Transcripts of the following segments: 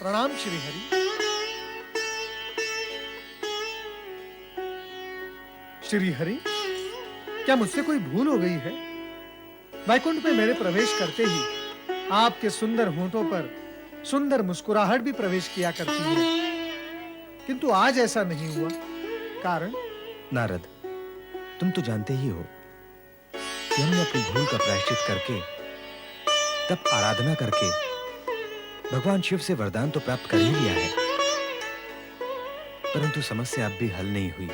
प्रणाम श्री हरि। श्री हरि, क्या मुझसे कोई भूल हो गई है? वैकुंठ में मेरे प्रवेश करते ही आपके सुंदर होंठों पर सुंदर मुस्कुराहट भी प्रवेश किया करती है, किंतु आज ऐसा नहीं हुआ। कारण? नारद, तुम तो जानते ही हो कि हमने अपनी भूल का प्रायश्चित करके, तब आराधना करके भगवान शिव से वरदान तो प्राप्त कर ही लिया है, परंतु समस्या अब भी हल नहीं हुई।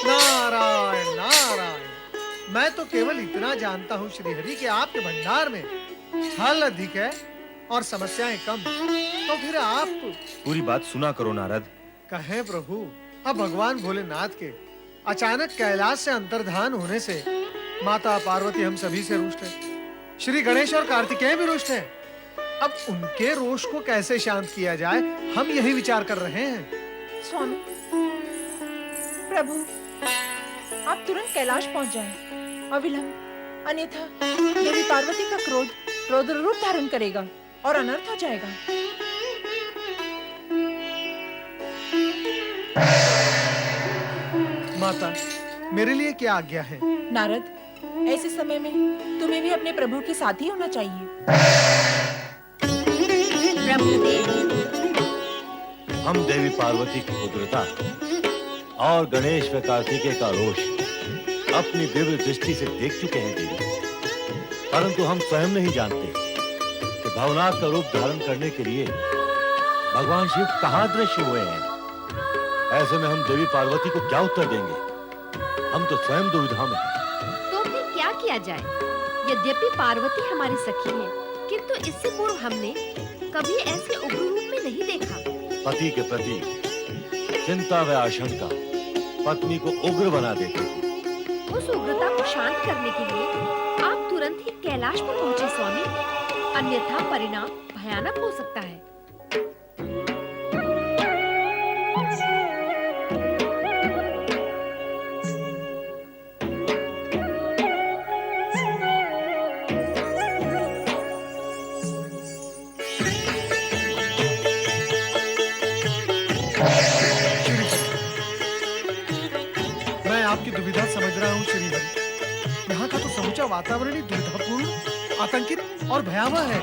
नारायण नारायण, मैं तो केवल इतना जानता हूं श्री हरि कि आपके भंडार में फल अधिक है और समस्याएं कम। तो फिर आप पूरी बात सुना करो नारद। कहें प्रभु, अब भगवान भोलेनाथ के अचानक कैलाश से अंतर्धान होने से माता पार्वती हम सभी से रुष्ट है, श्री गणेश और कार्तिकेय भी रुष्ट हैं। अब उनके रोष को कैसे शांत किया जाए, हम यही विचार कर रहे हैं। स्वामी, प्रभु, आप तुरंत कैलाश पहुंच जाएं, अविलंब, अन्यथा देवी पार्वती का क्रोध रौद्र रूप धारण करेगा और अनर्थ हो जाएगा। माता, मेरे लिए क्या आज्ञा है? नारद, ऐसे समय में तुम्हें भी अपने प्रभु के साथ ही होना चाहिए। हम देवी पार्वती की उग्रता और गणेश व कार्तिकेय का रोष अपनी दिव्य दृष्टि से देख चुके हैं देवी, परंतु हम स्वयं नहीं जानते कि भवनाथ का रूप धारण करने के लिए भगवान शिव कहां दृश्य हुए हैं। ऐसे में हम देवी पार्वती को क्या उत्तर देंगे? हम तो स्वयं दुविधा में हैं। तो फिर क्या किया जाए? यद्यपि पार्वती हमारी सखी है, किंतु इससे पूर्व हमने कभी ऐसे उग्र रूप में नहीं देखा। पति के प्रति चिंता व आशंका पत्नी को उग्र बना देती है। उस उग्रता को शांत करने के लिए आप तुरंत ही कैलाश पर पहुंचे स्वामी, अन्यथा परिणाम भयानक हो सकता है। मैं आपकी दुविधा समझ रहा हूँ श्री हरि। यहाँ का तो समूचा वातावरण ही दुविधापूर्ण, आतंकित और भयावह है।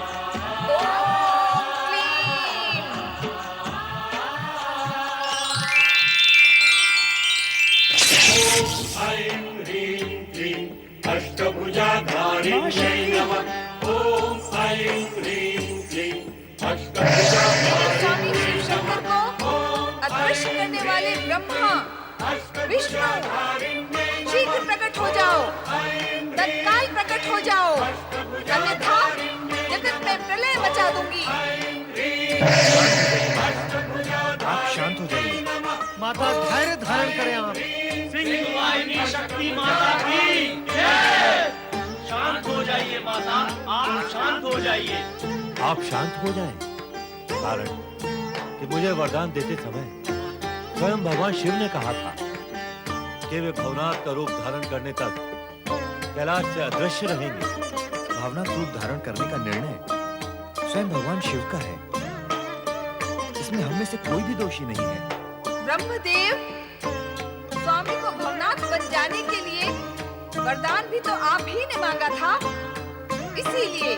अष्टभुजाधारिण्यै नमः। ओम ऐं ह्रीं क्लीं अष्टभुजाधारिण्यै स्वामी शिव शंकर को अदृश्य करने वाले ब्रह्मा, विष्णु, शीघ्र प्रकट हो जाओ, तत्काल प्रकट हो जाओ, अन्यथा जगत में प्रलय मचा दूंगी। आप शांत हो जाइए। माता, धैर्य धारण करें आप। सिंह वाहिनी शक्ति माता की जय। शांत हो जाइए माता, आप शांत हो जाइए। आप शांत हो जाएं, कारण कि मुझे वरदान देते समय स्वयं भगवान शिव ने कहा था कि वे भवनाथ का रूप धारण करने तक कैलाश से अदृश्य रहेंगे। भावनात्मक रूप धारण करने का निर्णय स्वयं भगवान शिव का है, इसमें हम में से कोई भी दोषी नहीं है। ब्रह्मदेव, स्वामी को भवनाथ बन जाने के लिए वरदान भी तो आप ही ने मांगा था, इसीलिए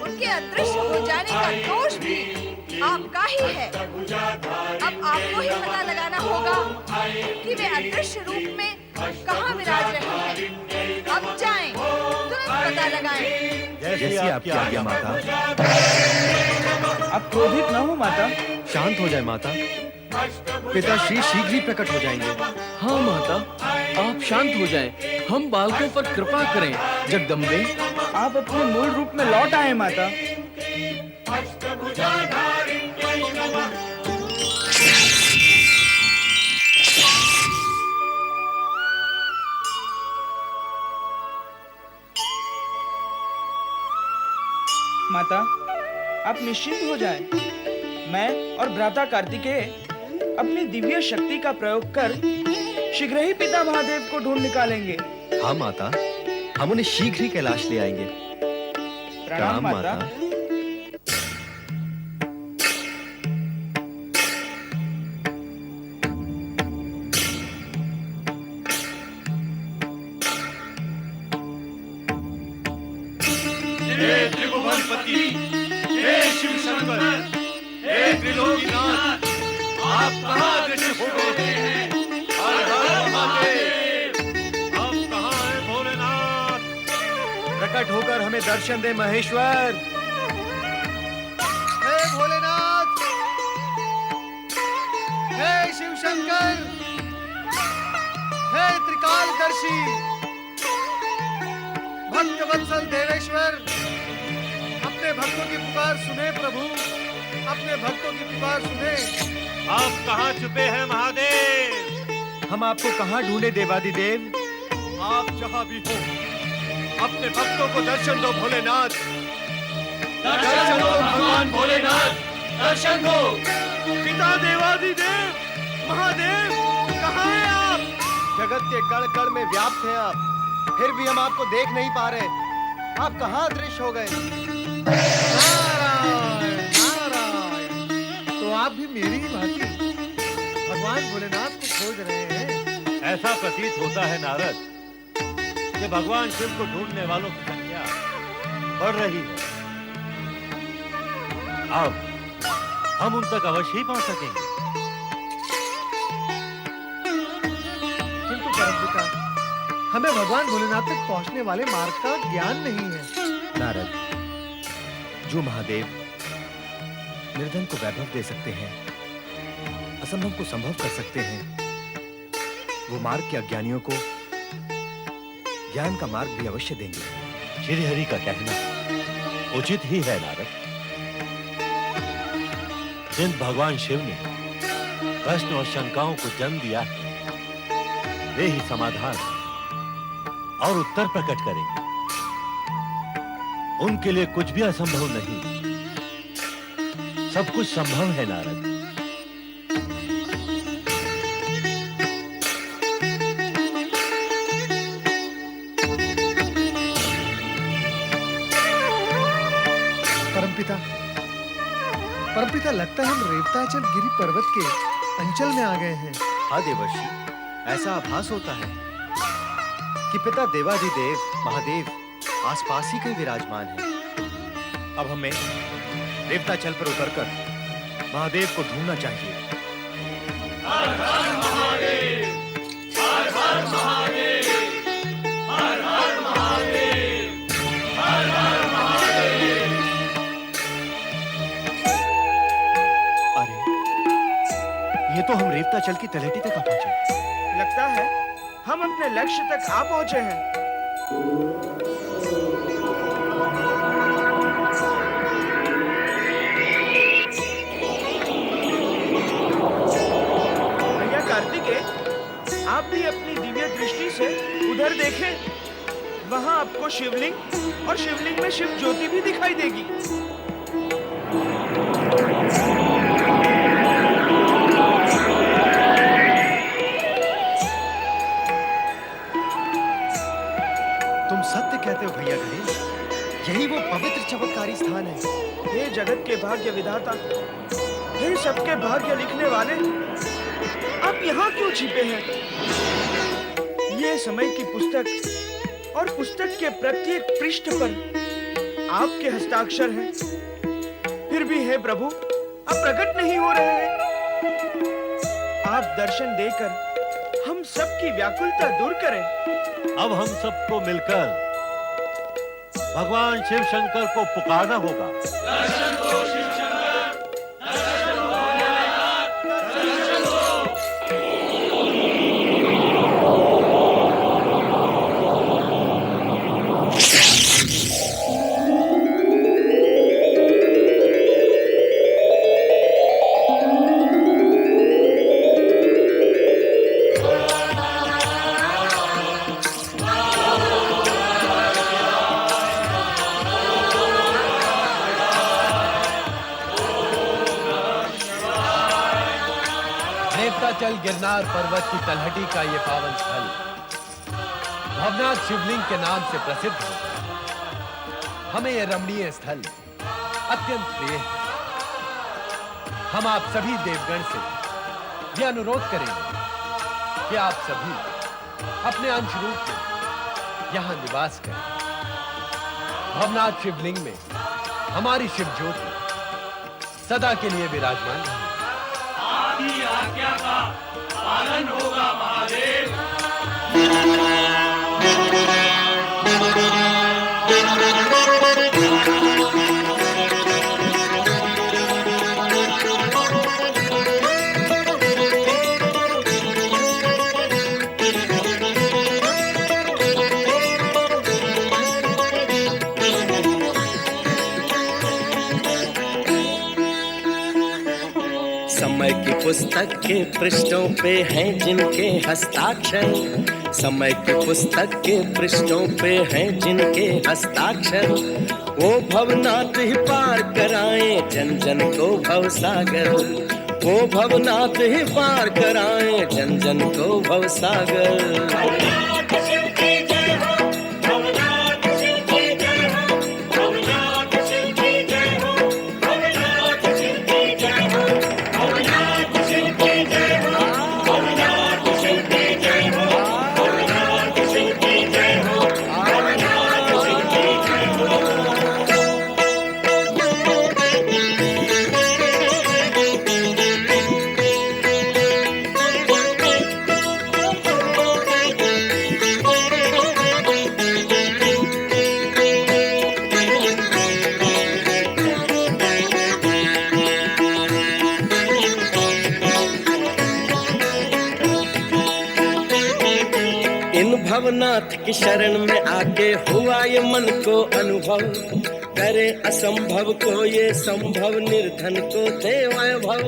उनके अदृश्य हो जाने का दोष भी आपका ही है। अब आपको ही पता लगाना होगा कि वे अदृश्य रूप में कहाँ विराज रहे हैं। अब जाएं, तुरंत पता लगाएं। जैसी आपकी आज्ञा माता। आप क्रोधित न हो माता। शांत हो जाए माता, पिताश्री शीघ्र ही प्रकट हो जाएंगे। हाँ माता, आप शांत हो जाएं, हम बालकों पर कृपा करें। जगदम्बे, आप अपने मूल रूप में लौट आए माता। माता, आप निश्चिंत हो जाएं। मैं और भ्राता कार्तिकेय अपनी दिव्य शक्ति का प्रयोग कर शीघ्र ही पिता महादेव को ढूंढ निकालेंगे। हाँ माता, हम उन्हें शीघ्र ही कैलाश ले आएंगे। प्रणाम माता। पार्वती, हे शिव शंकर, हे त्रिलोकीनाथ, आप कहाँ दृश्य हो गए हैं? हर हर महादेव। आप कहाँ हैं भोलेनाथ? प्रकट होकर हमें दर्शन दे महेश्वर। हे भोलेनाथ, हे शिव शंकर, हे त्रिकालदर्शी, भक्त वत्सल देवेश्वर, अपने भक्तों की पुकार सुने प्रभु, अपने भक्तों की पुकार सुने। आप कहाँ छुपे हैं महादेव? हम आपको कहाँ ढूंढे देवादिदेव? आप जहां भी हो, अपने भक्तों को दर्शन दो भोलेनाथ। दर्शन दो भगवान भोलेनाथ, दर्शन दो। पिता देवादिदेव, महादेव, कहाँ हैं आप? जगत के कण कण में व्याप्त हैं आप, फिर भी हम आपको देख नहीं पा रहे। आप कहाँ अदृश्य हो गए? नारायण नारायण, तो आप भी मेरी ही भांति भगवान भोलेनाथ को खोज रहे हैं। ऐसा प्रतीत होता है नारद कि भगवान शिव को ढूंढने वालों की संख्या बढ़ रही है। अब हम उन तक अवश्य ही पहुंच सकेंगे। किंतु परमपिता, हमें भगवान भोलेनाथ तक पहुंचने वाले मार्ग का ज्ञान नहीं है। नारद, जो महादेव निर्धन को वैभव दे सकते हैं, असंभव को संभव कर सकते हैं, वो मार्ग के अज्ञानियों को ज्ञान का मार्ग भी अवश्य देंगे। श्री हरि का कहना उचित ही है नारद। जिन भगवान शिव ने प्रश्न और शंकाओं को जन्म दिया है, वे ही समाधान और उत्तर प्रकट करेंगे। उनके लिए कुछ भी असंभव नहीं, सब कुछ संभव है नारद। परमपिता, परमपिता, लगता है हम रेवताचल गिरी पर्वत के अंचल में आ गए हैं। हाँ देवर्षि, ऐसा आभास होता है कि पिता देवादिदेव महादेव आसपास ही कहीं विराजमान है। अब हमें रेवताचल पर उतरकर महादेव को ढूंढना चाहिए। हर हर महादेव, हर हर महादेव, हर हर महादेव, हर हर महादेव। अरे, ये तो हम रेवताचल की तलहटी तक आ पहुंचे। लगता है हम अपने लक्ष्य तक आ पहुंचे हैं। भैया कार्तिकेय, आप भी अपनी दिव्य दृष्टि से उधर देखें। वहां आपको शिवलिंग और शिवलिंग में शिव ज्योति भी दिखाई देगी। तुम सत्य कहते हो भैया गणेश, यही वो पवित्र चमत्कारी स्थान है। हे जगत के भाग्य विधाता, हे सबके भाग्य लिखने वाले, आप यहाँ क्यों छिपे हैं? ये समय की पुस्तक और पुस्तक के प्रत्येक पृष्ठ पर आपके हस्ताक्षर हैं। फिर भी हे प्रभु, आप प्रकट नहीं हो रहे हैं। आप दर्शन देकर हम सबकी व्याकुलता दूर करें। अब हम सबको मिलकर भगवान शिव शंकर को पुकारना होगा। दर्शन दो शिव शंकर, दर्शन दो भोलेनाथ, दर्शन दो। रेवताचल गिरनार पर्वत की तलहटी का ये पावन स्थल भवनाथ शिवलिंग के नाम से प्रसिद्ध है। हमें यह रमणीय स्थल अत्यंत प्रिय है। हम आप सभी देवगण से यह अनुरोध करेंगे कि आप सभी अपने अंश रूप में यहाँ निवास करें। भवनाथ शिवलिंग में हमारी शिव ज्योति सदा के लिए विराजमान रहे। आपकी आज्ञा का पालन होगा महादेव। समय की पुस्तक के पृष्ठों पे हैं जिनके हस्ताक्षर, समय की पुस्तक के पृष्ठों पे हैं जिनके हस्ताक्षर, वो भवनाथ ही पार कराएं जन जन को भवसागर, वो भवनाथ ही पार कराएं जन जन को भवसागर। भवनाथ की शरण में आके हुआ ये मन को अनुभव, करे असंभव को ये संभव, निर्धन को दे वैभव।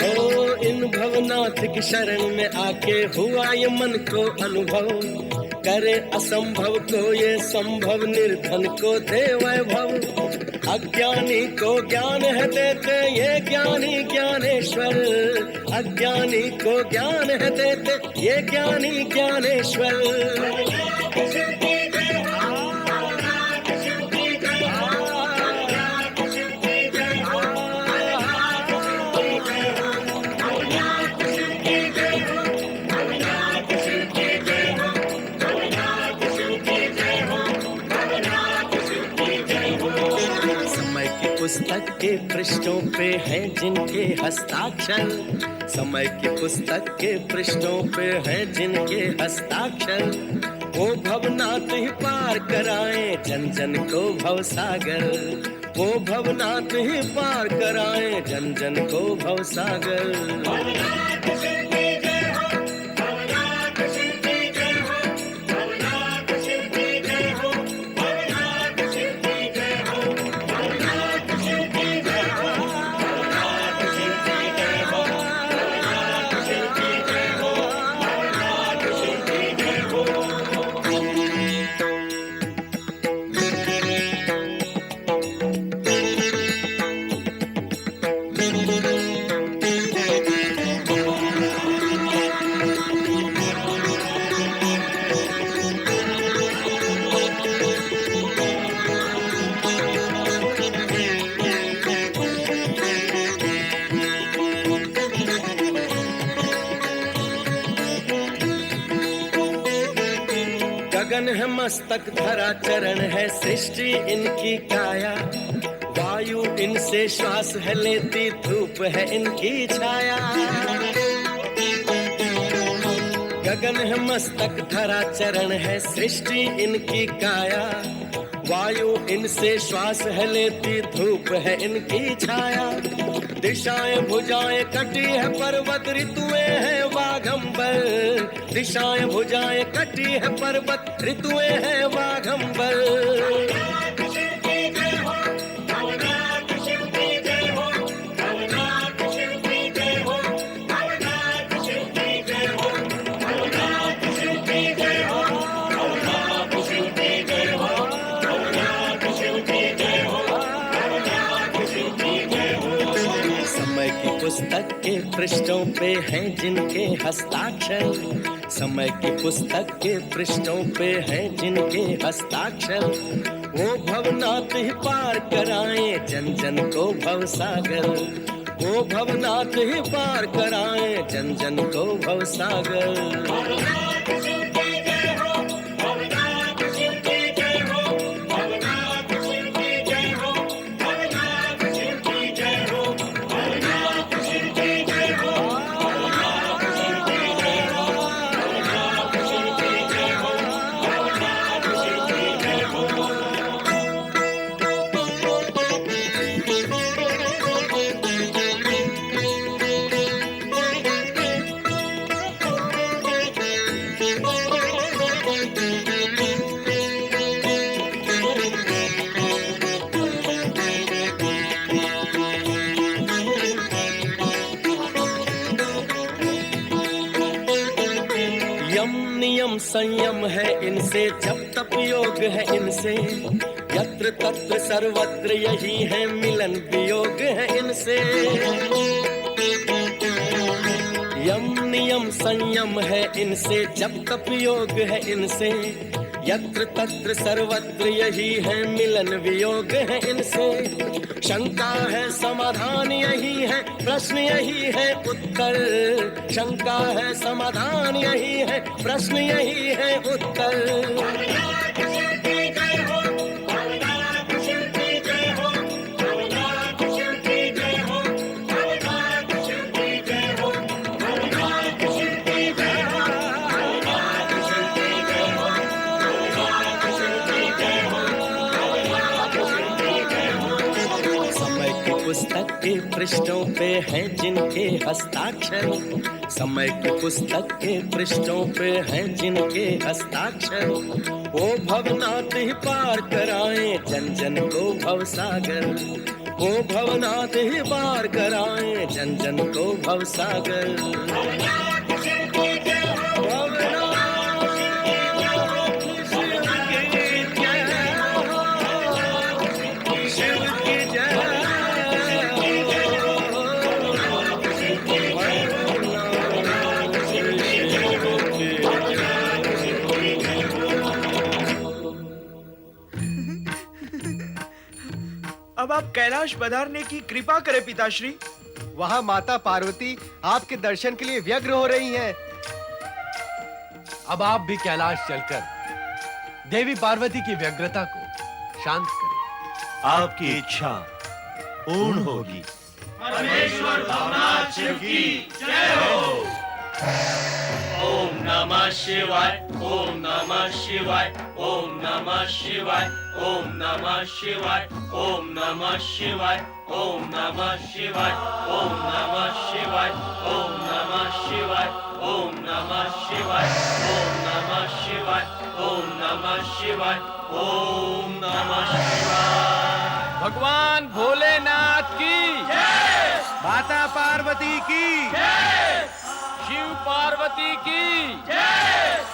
ओ इन भवनाथ की शरण में आके हुआ ये मन को अनुभव, करे असंभव को ये संभव, निर्धन को दे वैभव। अज्ञानी को ज्ञान है देते ये ज्ञानी ज्ञानेश्वर, अज्ञानी को ज्ञान है देते ये ज्ञानी ज्ञानेश्वर। पुस्तक के पृष्ठों पे हैं जिनके हस्ताक्षर, समय की पुस्तक के पृष्ठों पे हैं जिनके हस्ताक्षर, वो भवनाथ ही पार कराएं जन जन को भवसागर, वो भवनाथ ही पार कराएं जन जन को भवसागर। गगन है मस्तक धरा चरण है सृष्टि इनकी काया, वायु इनसे श्वास है लेती धूप है इनकी छाया। गगन है मस्तक धरा चरण है सृष्टि इनकी काया, वायु इनसे श्वास है लेती धूप है इनकी छाया। दिशाएं भुजाएं कटी है पर्वत ऋतुएं हैं वाघंबर, दिशाएं भुजाएं कटी है पर्वत ऋतुएं हैं वाघंबर। पुस्तक के पृष्ठों पे हैं जिनके हस्ताक्षर, समय की पुस्तक के पृष्ठों पे हैं जिनके हस्ताक्षर, वो भवनाथ ही पार कराएं जन जन को भवसागर, वो भवनाथ ही पार कराएं जन जन को भवसागर। संयम है इनसे, जप तप योग है इनसे, यत्र तत्र सर्वत्र यही है मिलन वियोग है इनसे। यम नियम संयम है इनसे, जप तप योग है इनसे, यत्र तत्र सर्वत्र यही है मिलन वियोग है इनसे। शंका है समाधान यही है, प्रश्न यही है उत्तर। शंका है समाधान यही है, प्रश्न यही है उत्तर। पुस्तक के पृष्ठों पे हैं जिनके हस्ताक्षर, समय की पुस्तक के पृष्ठों पे हैं जिनके हस्ताक्षर। वो भवनाथ ही पार कराएं जन जन को भवसागर। वो भवनाथ ही पार कराएं जन जन को भवसागर। अब आप कैलाश पधारने की कृपा करें पिताश्री। वहाँ माता पार्वती आपके दर्शन के लिए व्यग्र हो रही हैं। अब आप भी कैलाश चलकर देवी पार्वती की व्यग्रता को शांत करें। आपकी इच्छा पूर्ण होगी। परमेश्वर भवनाथ शिव की जय हो। ओम नमः शिवाय, ओम नमः शिवाय, ओम नमः शिवाय, ओम नमः शिवाय, ओम नमः शिवाय, ओम नमः शिवाय, ओम नमः शिवाय, ओम नमः शिवाय, ओम नमः शिवाय, ओम नमः शिवाय, ओम नमः शिवाय, ओम नमः शिवाय। भगवान भोलेनाथ की जय, माता पार्वती की जय, शिव पार्वती की जय।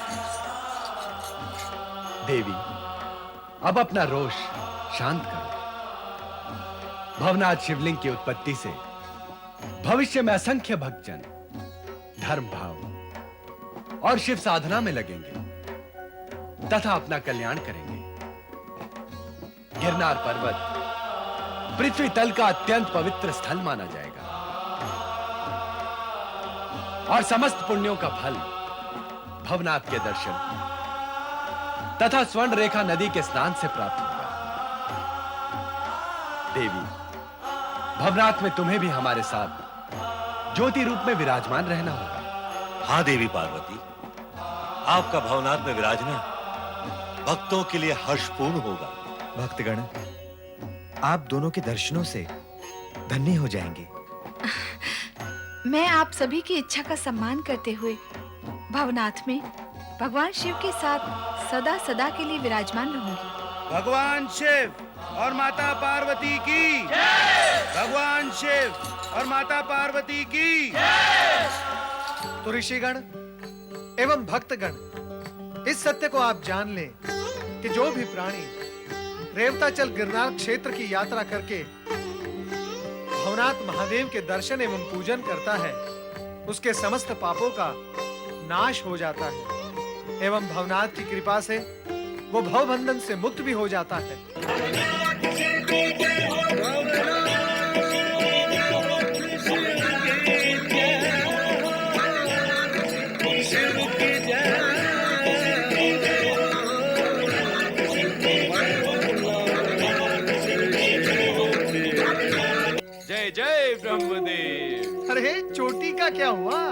देवी, अब अपना रोष शांत करो। भवनाथ शिवलिंग की उत्पत्ति से भविष्य में असंख्य भक्तजन धर्म भाव और शिव साधना में लगेंगे तथा अपना कल्याण करेंगे। गिरनार पर्वत पृथ्वी तल का अत्यंत पवित्र स्थल माना जाएगा और समस्त पुण्यों का फल भवनाथ के दर्शन तथा स्वर्ण रेखा नदी के स्नान से प्राप्त होगा। देवी, भवनाथ में तुम्हें भी हमारे साथ ज्योति रूप में विराजमान रहना होगा। हाँ देवी पार्वती, आपका भवनाथ में विराजना भक्तों के लिए हर्षपूर्ण होगा। भक्तगण, आप दोनों के दर्शनों से धन्य हो जाएंगे। मैं आप सभी की इच्छा का सम्मान करते हुए भवनाथ में भगवान शिव के साथ सदा सदा के लिए विराजमान रहूंगी। भगवान शिव और माता पार्वती की जय। भगवान शिव और माता पार्वती की जय। तो ऋषिगण एवं भक्तगण, इस सत्य को आप जान लें कि जो भी प्राणी रेवताचल गिरनार क्षेत्र की यात्रा करके भवनाथ महादेव के दर्शन एवं पूजन करता है, उसके समस्त पापों का नाश हो जाता है एवं भवनाथ की कृपा से वो भवबंधन से मुक्त भी हो जाता है। जय जय ब्रह्मदेव। अरे चोटी का क्या हुआ?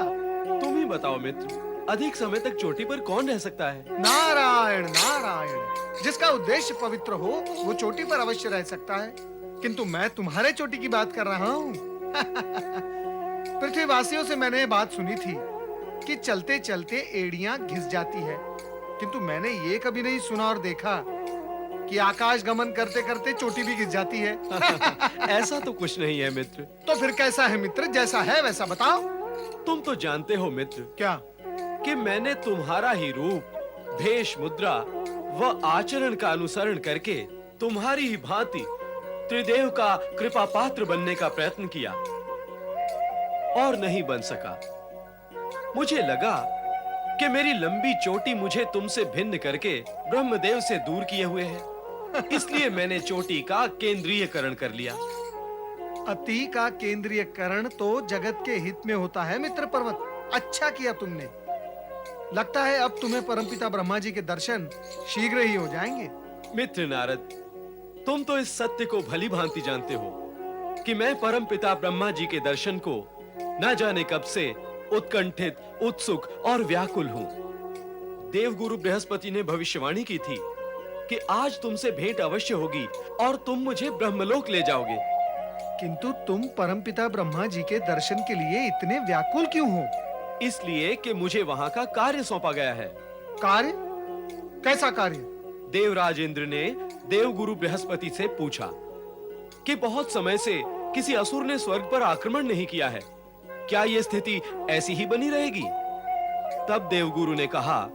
तुम ही बताओ मित्र, अधिक समय तक चोटी पर कौन रह सकता है? नारायण नारायण, जिसका उद्देश्य पवित्र हो वो चोटी पर अवश्य रह सकता है, किंतु मैं तुम्हारे चोटी की बात कर रहा हूँ। पृथ्वीवासियों से मैंने बात सुनी थी कि चलते चलते एड़ियां घिस जाती है, किंतु मैंने ये कभी नहीं सुना और देखा कि आकाश गमन करते करते चोटी भी घिस जाती है। ऐसा तो कुछ नहीं है मित्र। तो फिर कैसा है मित्र? जैसा है वैसा बताओ। तुम तो जानते हो मित्र क्या? कि मैंने तुम्हारा ही रूप भेष, मुद्रा व आचरण का अनुसरण करके तुम्हारी ही भांति त्रिदेव का कृपा पात्र बनने का प्रयत्न किया और नहीं बन सका। मुझे लगा कि मेरी लंबी चोटी मुझे तुमसे भिन्न करके ब्रह्मदेव से दूर किए हुए है। इसलिए मैंने चोटी का केंद्रीयकरण कर लिया। अति का केंद्रीयकरण तो जगत के हित में होता है मित्र पर्वत। अच्छा किया तुमने। लगता है अब तुम्हें परमपिता ब्रह्मा जी के दर्शन शीघ्र ही हो जाएंगे। मित्र नारद, तुम तो इस सत्य को भली भांति जानते हो कि मैं परमपिता ब्रह्मा जी के दर्शन को न जाने कब से उत्कंठित, उत्सुक और व्याकुल हूं। देवगुरु बृहस्पति ने भविष्यवाणी की थी कि आज तुमसे भेंट अवश्य होगी और तुम मुझे ब्रह्मलोक ले जाओगे। किंतु तुम परमपिता ब्रह्मा जी के दर्शन के लिए इतने व्याकुल क्यों हो? इसलिए कि मुझे वहां का कार्य सौंपा गया है। कार्य? कैसा कार्य? देवराज इंद्र ने देवगुरु बृहस्पति से पूछा कि बहुत समय से किसी असुर ने स्वर्ग पर आक्रमण नहीं किया है, क्या यह स्थिति ऐसी ही बनी रहेगी? तब देवगुरु ने कहा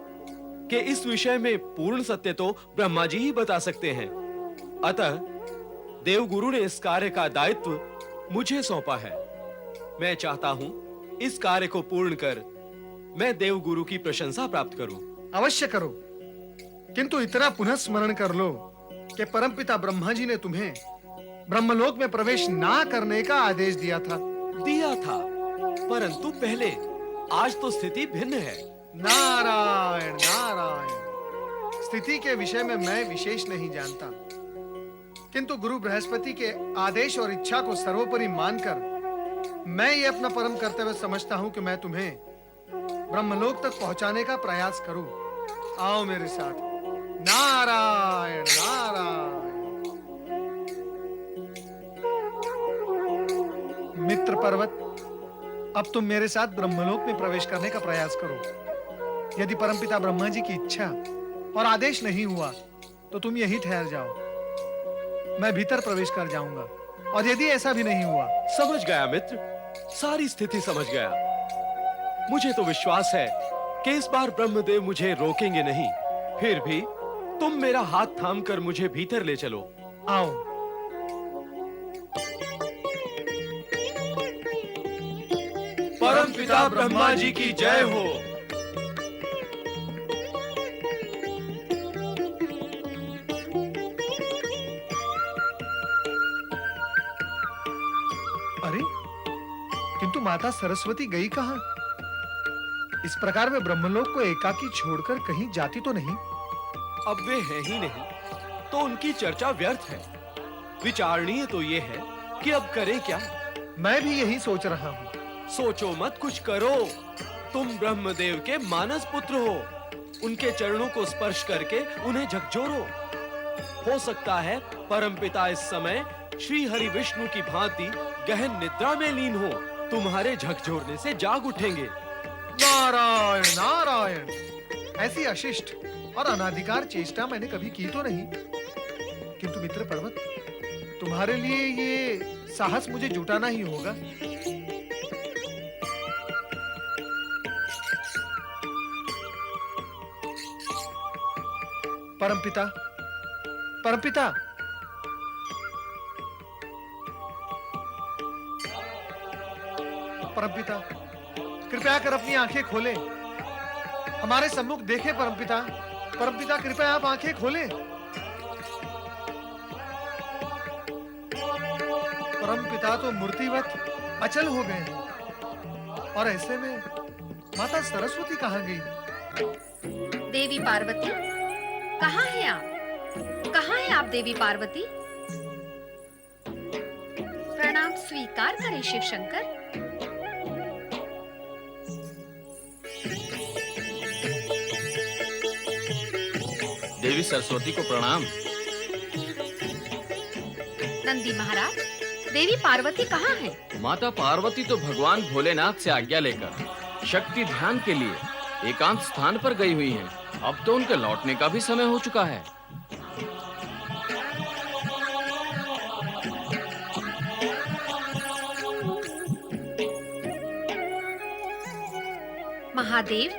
कि इस विषय में पूर्ण सत्य तो ब्रह्मा जी ही बता सकते हैं। अतः देवगुरु ने इस कार्य का दायित्व मुझे सौंपा है। मैं चाहता हूं इस कार्य को पूर्ण कर मैं देवगुरु की प्रशंसा प्राप्त करूं। अवश्य करो, किंतु इतना पुनः स्मरण कर लो कि परमपिता ब्रह्मा जी ने तुम्हें ब्रह्मलोक में प्रवेश ना करने का आदेश दिया था। परंतु पहले, आज तो स्थिति भिन्न है। नारायण नारायण। स्थिति के विषय में मैं विशेष नहीं जानता, किंतु गुरु बृहस्पति के आदेश और इच्छा को सर्वोपरि मानकर मैं ये अपना परम कर्तव्य समझता हूं कि मैं तुम्हें ब्रह्मलोक तक पहुंचाने का प्रयास करूं। आओ मेरे साथ। नारायण नारायण। मित्र पर्वत, अब तुम मेरे साथ ब्रह्मलोक में प्रवेश करने का प्रयास करो। यदि परमपिता ब्रह्मा जी की इच्छा और आदेश नहीं हुआ तो तुम यहीं ठहर जाओ, मैं भीतर प्रवेश कर जाऊंगा। और यदि ऐसा भी नहीं हुआ, समझ गया मित्र, सारी स्थिति समझ गया। मुझे तो विश्वास है कि इस बार ब्रह्मदेव मुझे रोकेंगे नहीं। फिर भी तुम मेरा हाथ थामकर मुझे भीतर ले चलो। आओ। परमपिता ब्रह्मा जी की जय हो। अरे, किंतु माता सरस्वती गई कहां? इस प्रकार वे ब्रह्मलोक को एकाकी छोड़कर कहीं जाती तो नहीं? अब वे हैं ही नहीं तो उनकी चर्चा व्यर्थ है। विचारणीय तो ये है कि अब करें क्या। मैं भी यही सोच रहा हूं। सोचो मत, कुछ करो। तुम ब्रह्मदेव के मानस पुत्र हो। उनके चरणों को स्पर्श करके उन्हें झकझोरो। हो सकता है परमपिता इस समय श्री हरि विष्णु की भांति गहन निद्रा में लीन हो। तुम्हारे झकझोरने से जाग उठेंगे। नारायण नारायण। ऐसी अशिष्ट और अनाधिकार चेष्टा मैंने कभी की तो नहीं। किंतु मित्र पर्वत, तुम्हारे लिए ये साहस मुझे जुटाना ही होगा। परमपिता, परमपिता, परमपिता, कृपया कर अपनी आंखें खोलें। हमारे सम्मुख देखें परमपिता। परमपिता, कृपया आप आंखें खोलें। परमपिता तो मूर्तिवत अचल हो गए हैं। और ऐसे में माता सरस्वती कहां गई? देवी पार्वती, कहाँ हैं आप? कहाँ हैं आप देवी पार्वती? प्रणाम स्वीकार करें शिव शंकर। देवी सरस्वती को प्रणाम। नंदी महाराज, देवी पार्वती कहाँ हैं? माता पार्वती तो भगवान भोलेनाथ से आज्ञा लेकर शक्ति ध्यान के लिए एकांत स्थान पर गई हुई हैं। अब तो उनके लौटने का भी समय हो चुका है। महादेव,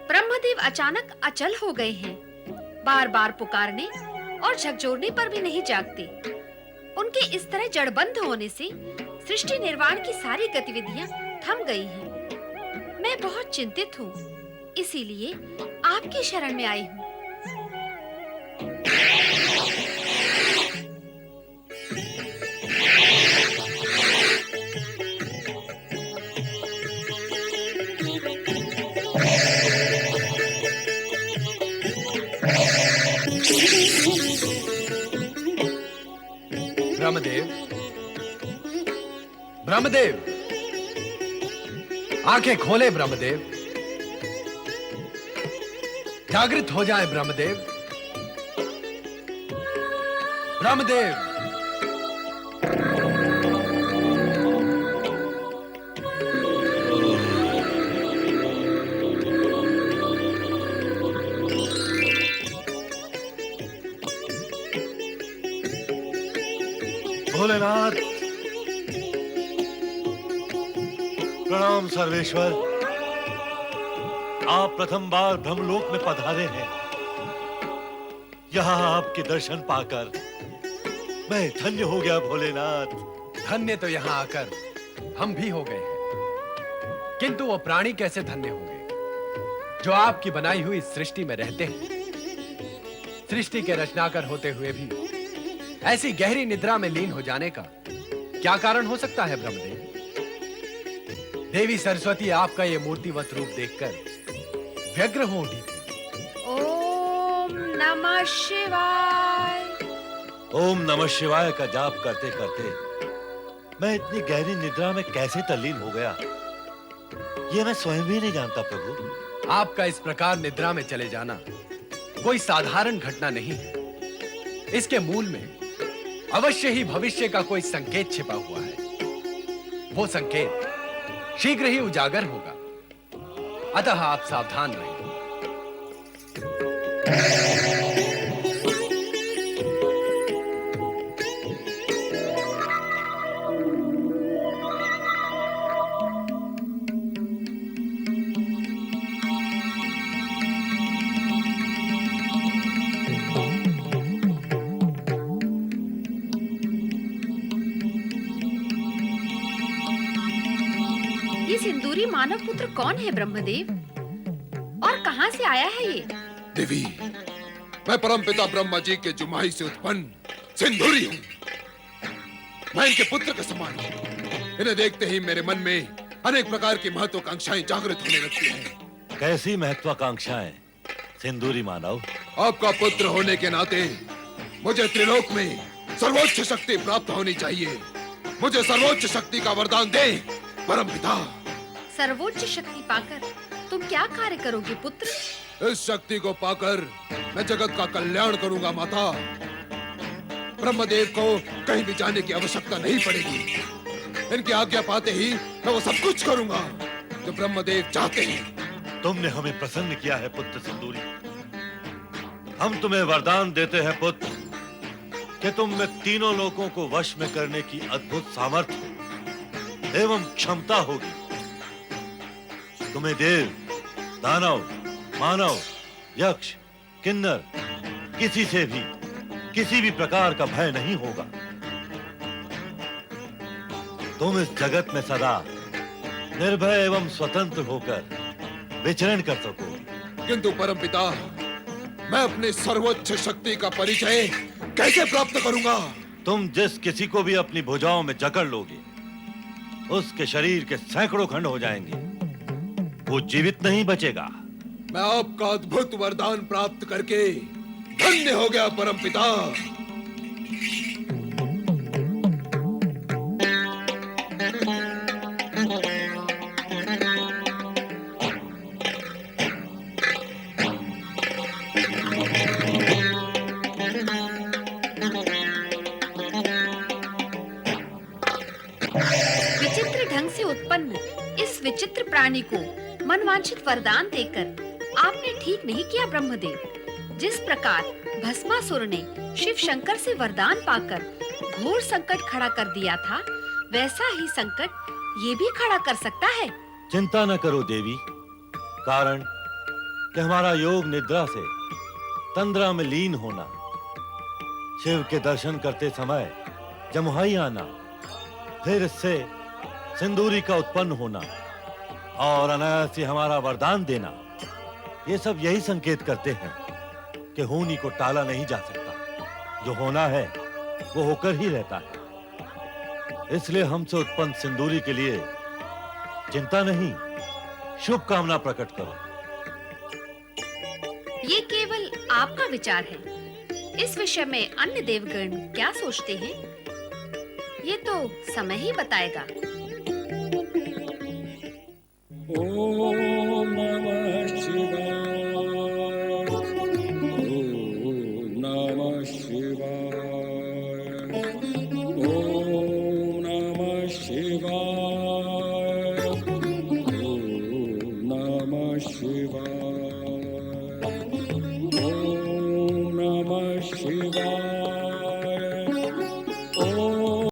ब्रह्म ब्रह्मदेव अचानक अचल हो गए हैं। बार-बार पुकारने और झकझोरने पर भी नहीं जागते। उनके इस तरह जड़बंद होने से सृष्टि निर्माण की सारी गतिविधियां थम गई हैं। मैं बहुत चिंतित हूँ, इसीलिए आपकी शरण में आई हूँ। ब्रह्मदेव, ब्रह्मदेव, आंखें खोले ब्रह्मदेव, जागृत हो जाए ब्रह्मदेव, ब्रह्मदेव। भोलेनाथ, प्रणाम सर्वेश्वर। आप प्रथम बार ब्रह्मलोक में पधारे हैं। यहाँ आपके दर्शन पाकर मैं धन्य हो गया भोलेनाथ। धन्य तो यहाँ आकर हम भी हो गए हैं, किंतु वो प्राणी कैसे धन्य होंगे जो आपकी बनाई हुई सृष्टि में रहते हैं। सृष्टि के रचनाकर होते हुए भी ऐसी गहरी निद्रा में लीन हो जाने का क्या कारण हो सकता है ब्रह्मदेव? देवी सरस्वती आपका ये मूर्तिवत रूप देखकर व्यग्र हो उठी थी। ओम नमः शिवाय। ओम नमः शिवाय का जाप करते करते मैं इतनी गहरी निद्रा में कैसे तल्लीन हो गया, ये मैं स्वयं भी नहीं जानता प्रभु। आपका इस प्रकार निद्रा में चले जाना कोई साधारण घटना नहीं है। इसके मूल में अवश्य ही भविष्य का कोई संकेत छिपा हुआ है। वो संकेत शीघ्र ही उजागर होगा, अतः आप सावधान रहें। ये सिंदूरी मानव पुत्र कौन है ब्रह्मदेव, और कहां से आया है ये? देवी, मैं परमपिता ब्रह्मा जी के जुमाई से उत्पन्न सिंदूरी हूँ। मैं इनके पुत्र के समान हूँ। इन्हें देखते ही मेरे मन में अनेक प्रकार की महत्वाकांक्षाएं जागृत होने लगती हैं। कैसी महत्वाकांक्षाएं सिंदूरी मानव? आपका पुत्र होने के नाते मुझे त्रिलोक में सर्वोच्च शक्ति प्राप्त होनी चाहिए। मुझे सर्वोच्च शक्ति का वरदान दे परमपिता। सर्वोच्च शक्ति पाकर तुम क्या कार्य करोगे पुत्र? इस शक्ति को पाकर मैं जगत का कल्याण करूंगा माता। ब्रह्मदेव को कहीं भी जाने की आवश्यकता नहीं पड़ेगी। इनकी आज्ञा पाते ही मैं वो सब कुछ करूंगा जो ब्रह्मदेव चाहते हैं। तुमने हमें प्रसन्न किया है पुत्र सिंदूरी। हम तुम्हें वरदान देते हैं पुत्र कि तुम में तीनों लोगों को वश में करने की अद्भुत सामर्थ्य एवं क्षमता होगी। तुम्हें देव, दानव, मानव, यक्ष, किन्नर किसी से भी किसी भी प्रकार का भय नहीं होगा। तुम इस जगत में सदा निर्भय एवं स्वतंत्र होकर विचरण कर सको। किंतु परमपिता, मैं अपने सर्वोच्च शक्ति का परिचय कैसे प्राप्त करूंगा? तुम जिस किसी को भी अपनी भुजाओं में जकड़ लोगे उसके शरीर के सैकड़ों खंड हो जाएंगे, वो जीवित नहीं बचेगा। मैं आपका अद्भुत वरदान प्राप्त करके धन्य हो गया परमपिता। विचित्र ढंग से उत्पन्न इस विचित्र प्राणी को मनवांछित वरदान देकर आपने ठीक नहीं किया ब्रह्मदेव। जिस प्रकार भस्मासुर ने शिव शंकर से वरदान पाकर घोर संकट खड़ा कर दिया था, वैसा ही संकट ये भी खड़ा कर सकता है। चिंता न करो देवी, कारण कि हमारा योग निद्रा से तंद्रा में लीन होना, शिव के दर्शन करते समय जमुहाई आना, फिर इससे सिंदूरी का उत्पन्न होना और अनायास ही हमारा वरदान देना, ये सब यही संकेत करते हैं कि होनी को टाला नहीं जा सकता। जो होना है वो होकर ही रहता है। इसलिए हमसे उत्पन्न सिंदूरी के लिए चिंता नहीं, शुभ कामना प्रकट करो। ये केवल आपका विचार है। इस विषय में अन्य देवगण क्या सोचते हैं, ये तो समय ही बताएगा। ओम